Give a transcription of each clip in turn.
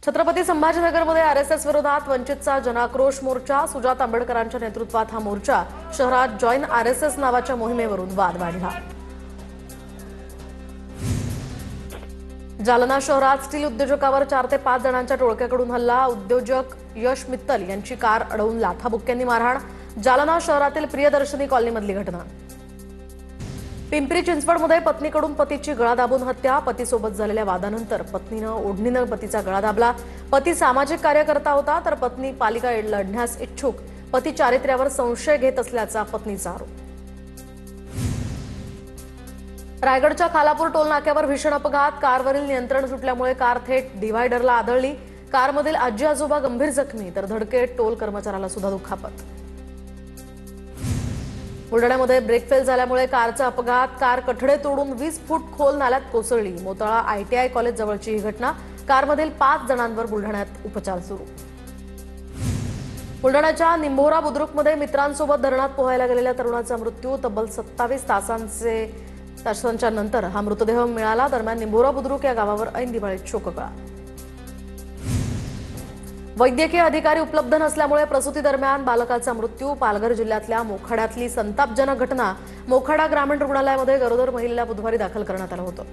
Chhatrapati संभाजीनगरमध्ये RSS विरोधात वंचितचा जनाक्रोश मोर्चा। सुजात आंबेडकरांच्या नेतृत्वात हा मोर्चा शहरात जॉइन आरएसएस नावाच्या मोहिमेवरून वाद वाढला। जालना शहरात स्टील उद्योजकावर 4 ते 5 जणांच्या टोळक्याकडून हल्ला। उद्योजक यश मित्तल यांची कार अडवून लाथाबुक्क्यांनी मारहाण। जालना शहरातील प्रियदर्शनी कॉलनीमधली घटना। पिंपरी चिंचवडमध्ये पत्नीकडून पतीची गळा दाबून हत्या। पतीसोबत झालेल्या वादानंतर पत्नीनं ओढणीनं पतीचा गळा दाबला। पती सामाजिक कार्यकर्ता होता तर पत्नी पालिका लढण्यास इच्छुक। पती चारित्र्यावर संशय घेत असल्याचा पत्नीचा आरोप। रायगडच्या खालापूर टोल नाक्यावर भीषण अपघात। कारवरील नियंत्रण सुटल्यामुळे कार थेट डिव्हायडरला आदळली। कारमधील आजी आजोबा गंभीर जखमी तर धडकेत टोल कर्मचाऱ्याला सुद्धा दुखापत। बुलढाण्यामध्ये ब्रेक फेल झाल्यामुळे कारचा अपघात। कार कठडे तोडून 20 फूट खोल नाल्यात कोसळली। मोताळा आयटीआय कॉलेज जवळची ही घटना। कारमधील 5 जणांवर बुलढाण्यात उपचार सुरू। बुलढाण्याच्या निंभोरा बुद्रुकमध्ये मित्रांसोबत धरणात पोहायला गेलेल्या तरुणाचा मृत्यू। तब्बल 27 तासांच्या नंतर हा मृतदेह मिळाला। दरम्यान निंभोरा बुद्रुक या गावावर ऐन दिवाळीत शोककळा। वैद्यकीय अधिकारी उपलब्ध नसल्यामुळे प्रसूती दरम्यान बालकाचा मृत्यू। पालघर जिल्ह्यातल्या मोखाड्यातली संतापजनक घटना। मोखाडा ग्रामीण रुग्णालयामध्ये गरोदर महिलेला बुधवारी दाखल करण्यात आलं होतं।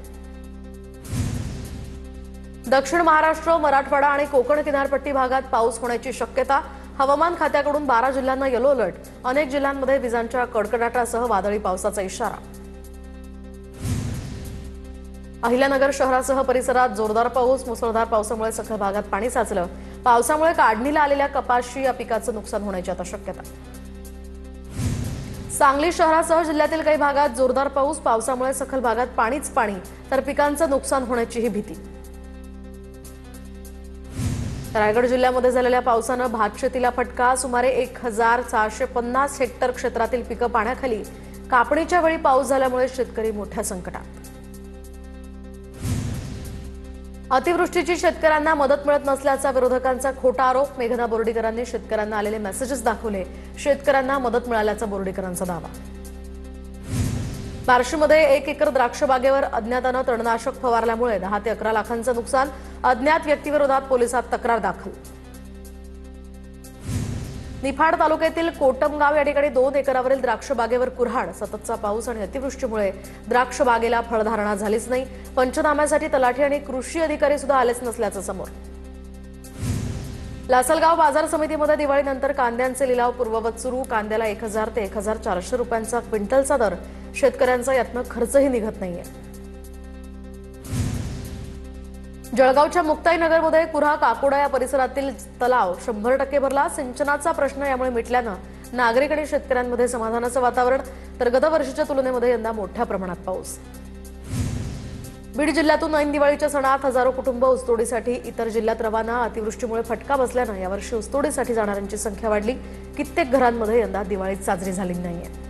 दक्षिण महाराष्ट्र, मराठवाडा आणि कोकण किनारपट्टी भागात पाऊस होण्याची शक्यता। हवामान खात्याकडून 12 जिल्ह्यांना येलो अलर्ट। अनेक जिल्ह्यांमध्ये विजांच्या कडकडाटासह वादळी पावसाचा इशारा। अहिल्यानगर शहरासह परिसरात जोरदार पाऊस। मुसळधार पावसामुळे सखल भागात पाणी साचलं। पावसामुळे काढणीला आलेल्या कपाशी या पिकाचं नुकसान होण्याची आता शक्यता। सांगली शहरासह जिल्ह्यातील काही भागात जोरदार पाऊस। पावसामुळे सखल भागात पाणीच पाणी तर पिकांचं नुकसान होण्याचीही भीती। रायगड जिल्ह्यामध्ये झालेल्या पावसानं भातशेतीला फटका। सुमारे 1450 हेक्टर क्षेत्रातील पिकं पाण्याखाली। कापणीच्या वेळी पाऊस झाल्यामुळे शेतकरी मोठ्या संकटात। अतिवृष्टीची शेतकऱ्यांना मदत मिळत नसल्याचा विरोधकांचा खोटा आरोप। मेघना बोर्डीकरांनी शेतकऱ्यांना आलेले मेसेजेस दाखवले। शेतकऱ्यांना मदत मिळाल्याचा बोर्डीकरांचा दावा। बार्शीमध्ये 1 एकर द्राक्ष बागेवर अज्ञातानं तणनाशक फवारल्यामुळे 10 ते 11 लाखांचं नुकसान। अज्ञात व्यक्तीविरोधात पोलिसात तक्रार दाखल। निफाड तालुक्यातील कोटमगाव या ठिकाणी 2 एकरावरील द्राक्ष बागेवर कुऱ्हाड। सततचा पाऊस आणि अतिवृष्टीमुळे द्राक्ष बागेला फळधारणा झालीच नाही। पंचनाम्यासाठी तलाठी आणि कृषी अधिकारी सुद्धा आलेच नसल्याचं समोर। लासलगाव बाजार समितीमध्ये दिवाळीनंतर कांद्यांचे लिलाव पूर्ववत सुरू। कांद्याला 1000 ते 1400 रुपयांचा क्विंटलचा दर। शेतकऱ्यांचा यातनं खर्चही निघत नाहीये। जळगावच्या मुक्ताईनगरमध्ये कुऱ्हा काकोडा या परिसरातील तलाव 100% भरला। सिंचनाचा प्रश्न यामुळे मिटल्यानं नागरिक आणि शेतकऱ्यांमध्ये समाधानाचं वातावरण। तर गतवर्षीच्या तुलनेमध्ये यंदा मोठ्या प्रमाणात पाऊस। बीड जिल्ह्यातून ऐन दिवाळीच्या सणात हजारो कुटुंब ऊसतोडीसाठी इतर जिल्ह्यात रवाना। अतिवृष्टीमुळे फटका बसल्यानं यावर्षी ऊसतोडीसाठी जाणाऱ्यांची संख्या वाढली। कित्येक घरांमध्ये यंदा दिवाळी साजरी झाली नाहीये।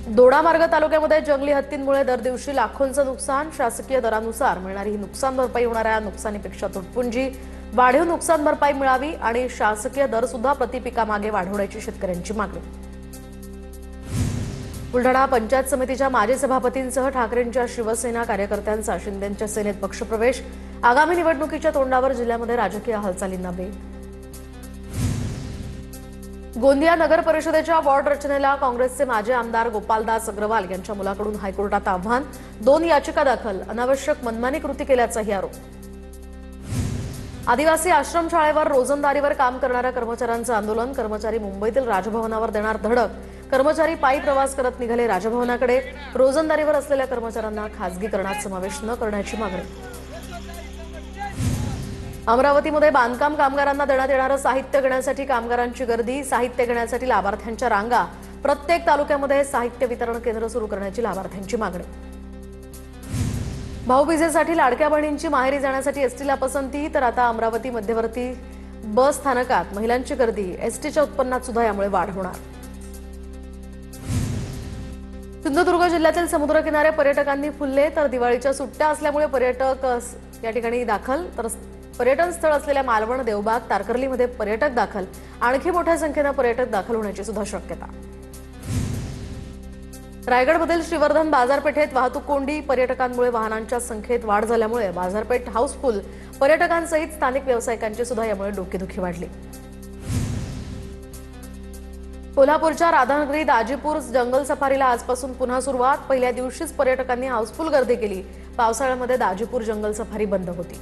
दोडामार्ग तालुक्यामध्ये जंगली हत्तींमुळे दर दिवशी लाखोंचं नुकसान। शासकीय दरानुसार मिळणारी ही नुकसान भरपाई होणाऱ्या नुकसानीपेक्षा तुटपुंजी। वाढीव नुकसान भरपाई मिळावी आणि शासकीय दर सुद्धा प्रतिपिकामागे वाढवण्याची शेतकऱ्यांची मागणी। बुलढाणा पंचायत समितीच्या माजी सभापतींसह ठाकरेंच्या शिवसेना कार्यकर्त्यांचा शिंदेंच्या सेनेत पक्षप्रवेश। आगामी निवडणुकीच्या तोंडावर जिल्ह्यामध्ये राजकीय हालचालींना वेग। गोंदिया नगर परिषदेच्या वॉर्ड रचनेला काँग्रेसचे माजी आमदार गोपालदास अग्रवाल यांच्या मुलाकडून हायकोर्टात आव्हान। 2 याचिका दाखल। अनावश्यक मनमानी कृती केल्याचाही आरोप। आदिवासी आश्रमशाळेवर रोजंदारीवर काम करणाऱ्या कर्मचाऱ्यांचं आंदोलन। कर्मचारी मुंबईतील राजभवनावर देणार धडक। कर्मचारी पायी प्रवास करत निघाले राजभवनाकडे। रोजंदारीवर असलेल्या कर्मचाऱ्यांना खासगीकरणात समावेश न करण्याची मागणी। अमरावतीमध्ये बांधकाम कामगारांना देण्यात येणारं साहित्य घेण्यासाठी कामगारांची गर्दी। साहित्य घेण्यासाठी लाभार्थ्यांच्या रांगा। प्रत्येक तालुक्यामध्ये साहित्य वितरण केंद्र सुरू करण्याची लाभार्थ्यांची मागणी। भाऊबीजेसाठी लाडक्या बहिणींची माहेरी जाण्यासाठी एसटीला पसंती। तर आता अमरावती मध्यवर्ती बस स्थानकात महिलांची गर्दी। एसटीच्या उत्पन्नात सुद्धा यामुळे वाढ होणार। सिंधुदुर्ग जिल्ह्यातील समुद्रकिनारे पर्यटकांनी फुलले। तर दिवाळीच्या सुट्ट्या असल्यामुळे पर्यटक या ठिकाणी दाखल। तर पर्यटन स्थळ असलेल्या मालवण, देवबाग, तारकर्लीमध्ये पर्यटक दाखल। आणखी मोठ्या संख्येने पर्यटक दाखल होण्याची सुद्धा शक्यता। रायगडमधील श्रीवर्धन बाजारपेठेत वाहतूक कोंडी, पर्यटकांमुळे वाहनांच्या संख्येत वाढ झाल्यामुळे बाजारपेठ हाऊसफुल, पर्यटकांसहित स्थानिक व्यावसायिकांची सुद्धा यामुळे डोकेदुखी वाढली। कोल्हापूरच्या राधानगरी दाजीपूर जंगल सफारीला आजपासून पुन्हा सुरुवात। पहिल्या दिवशीच पर्यटकांनी हाऊसफुल गर्दी केली। पावसाळ्यामध्ये दाजीपूर जंगल सफारी बंद होती।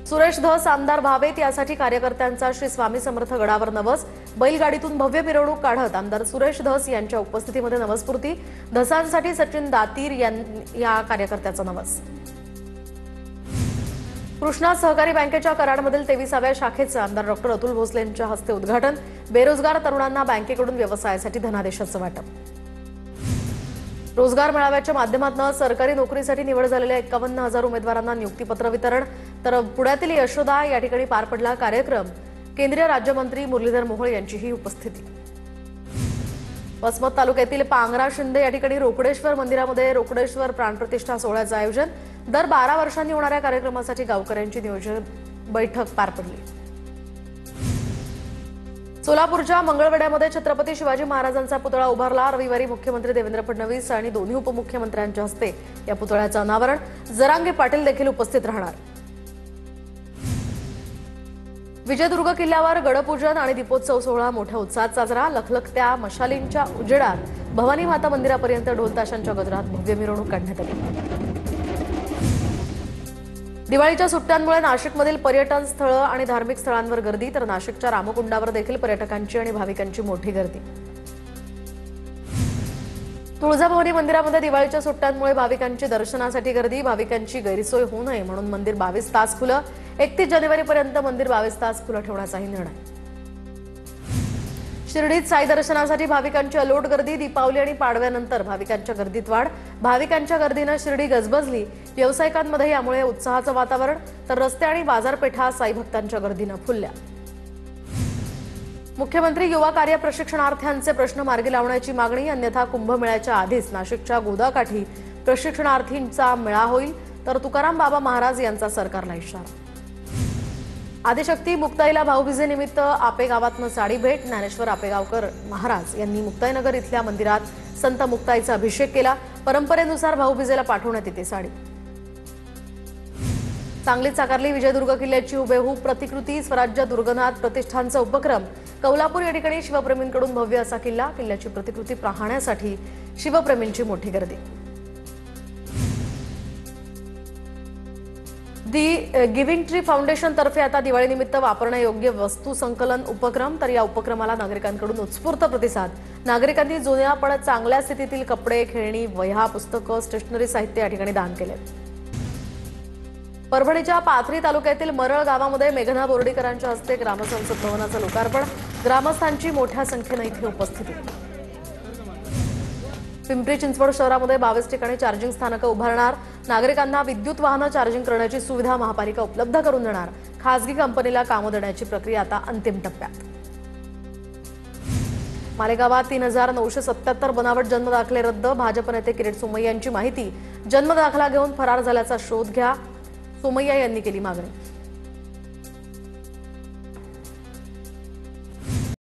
सुरेश धस आमदार व्हावेत यासाठी कार्यकर्त्यांचा श्री स्वामी समर्थ गडावर नवस। बैलगाडीतून भव्य मिरवणूक काढत आमदार सुरेश धस यांच्या उपस्थितीमध्ये नवसपूर्ती। धसांसाठी सचिन दातीर या कार्यकर्त्याचा नवस। कृष्णा सहकारी बँकेच्या कराडमधील 23व्या शाखेचं आमदार डॉक्टर अतुल भोसले यांच्या हस्ते उद्घाटन। बेरोजगार तरुणांना बँकेकडून व्यवसायासाठी धनादेशाचं वाटप। रोजगार मेळाव्याच्या माध्यमातून सरकारी नोकरीसाठी निवड झालेल्या 51,000 उमेदवारांना नियुक्तीपत्र वितरण। तर पुण्यातील यशोदा या ठिकाणी पार पडला कार्यक्रम। केंद्रीय राज्यमंत्री मुरलीधर मोहोळ यांचीही उपस्थिती। वसमत तालुक्यातील पांगरा शिंदे या ठिकाणी रोकडेश्वर मंदिरामध्ये रोकडेश्वर प्राणप्रतिष्ठा सोहळ्याचं आयोजन। दर 12 वर्षांनी होणाऱ्या कार्यक्रमासाठी गावकऱ्यांची नियोजन बैठक पार पडली। सोलापूरच्या मंगळवेढ्यामध्ये छत्रपती शिवाजी महाराजांचा पुतळा उभारला। रविवारी मुख्यमंत्री देवेंद्र फडणवीस आणि दोन्ही उपमुख्यमंत्र्यांच्या हस्ते या पुतळ्याचं अनावरण। जरांगे पाटील देखील उपस्थित राहणार। विजयदुर्ग किल्ल्यावर गडपूजन आणि दीपोत्सव सोहळा मोठ्या उत्साहात साजरा। लखलखत्या मशालींच्या उजेडात भवानी माता मंदिरापर्यंत ढोलताशांच्या गजरात भव्य मिरवणूक काढण्यात आली। दिवाळीच्या सुट्ट्यांमुळे नाशिकमधील पर्यटन स्थळं आणि धार्मिक स्थळांवर गर्दी। तर नाशिकच्या रामकुंडावर देखील पर्यटकांची आणि भाविकांची मोठी गर्दी। तुळजाभवानी मंदिरामध्ये दिवाळीच्या सुट्ट्यांमुळे भाविकांची दर्शनासाठी गर्दी। भाविकांची गैरसोय होऊ नये म्हणून मंदिर 22 तास खुलं। 31 जानेवारीपर्यंत मंदिर 22 तास खुलं ठेवण्याचाही निर्णय। शिर्डीत साई दर्शनासाठी भाविकांची अलोट गर्दी। दीपावली आणि पाडव्यानंतर भाविकांच्या गर्दीत वाढ। भाविकांच्या गर्दीनं शिर्डी गजबजली। व्यावसायिकांमध्ये यामुळे उत्साहाचं वातावरण। तर रस्ते आणि बाजारपेठा साई भक्तांच्या गर्दीनं फुलल्या। मुख्यमंत्री युवा कार्य प्रशिक्षणार्थ्यांचे प्रश्न मार्गी लावण्याची मागणी। अन्यथा कुंभमेळ्याच्या आधीच नाशिकच्या गोदाकाठी प्रशिक्षणार्थींचा मेळा होईल। तर तुकाराम बाबा महाराज यांचा सरकारला इशारा। आदिशक्ती मुक्ताईला भाऊबीजेनिमित्त आपे गावातनं साडी भेट। ज्ञानेश्वर आपेगावकर महाराज यांनी मुक्ताईनगर इथल्या मंदिरात संत मुक्ताईचा अभिषेक केला। परंपरेनुसार भाऊबीजेला पाठवण्यात येते साडी। सांगलीत साकारली विजयदुर्ग किल्ल्याची हुबेहूब प्रतिकृती। स्वराज्य दुर्गनाथ प्रतिष्ठानचा उपक्रम। कौलापूर या ठिकाणी शिवप्रेमींकडून भव्य असा किल्ला। किल्ल्याची प्रतिकृती पाहण्यासाठी शिवप्रेमींची मोठी गर्दी। दी गिव्हिंग ट्री फाउंडेशन तर्फे आता दिवाळीनिमित्त वापरण्यायोग्य वस्तू संकलन उपक्रम। तर या उपक्रमाला नागरिकांकडून उत्स्फूर्त प्रतिसाद। नागरिकांनी जुन्या पण चांगल्या स्थितीतील कपडे, खेळणी, वह्या, पुस्तकं, स्टेशनरी साहित्य या ठिकाणी दान केले। परभणीच्या पाथरी तालुक्यातील मरळ गावामध्ये मेघना बोर्डीकरांच्या हस्ते ग्रामसंसद भवनाचं लोकार्पण। ग्रामस्थांची मोठ्या संख्येनं इथे उपस्थिती। पिंपरी चिंचवड शहरामध्ये 22 ठिकाणी चार्जिंग स्थानकं उभारणार। नागरिकांना विद्युत वाहनं चार्जिंग करण्याची सुविधा महापालिका उपलब्ध करून देणार। खासगी कंपनीला कामं देण्याची प्रक्रिया आता अंतिम टप्प्यात। मालेगावात 3,977 बनावट जन्मदाखले रद्द। भाजप नेते किरीट सोमय्या यांची माहिती। जन्मदाखला घेऊन फरार झाल्याचा शोध घ्या, सोमय्या यांनी केली मागणी।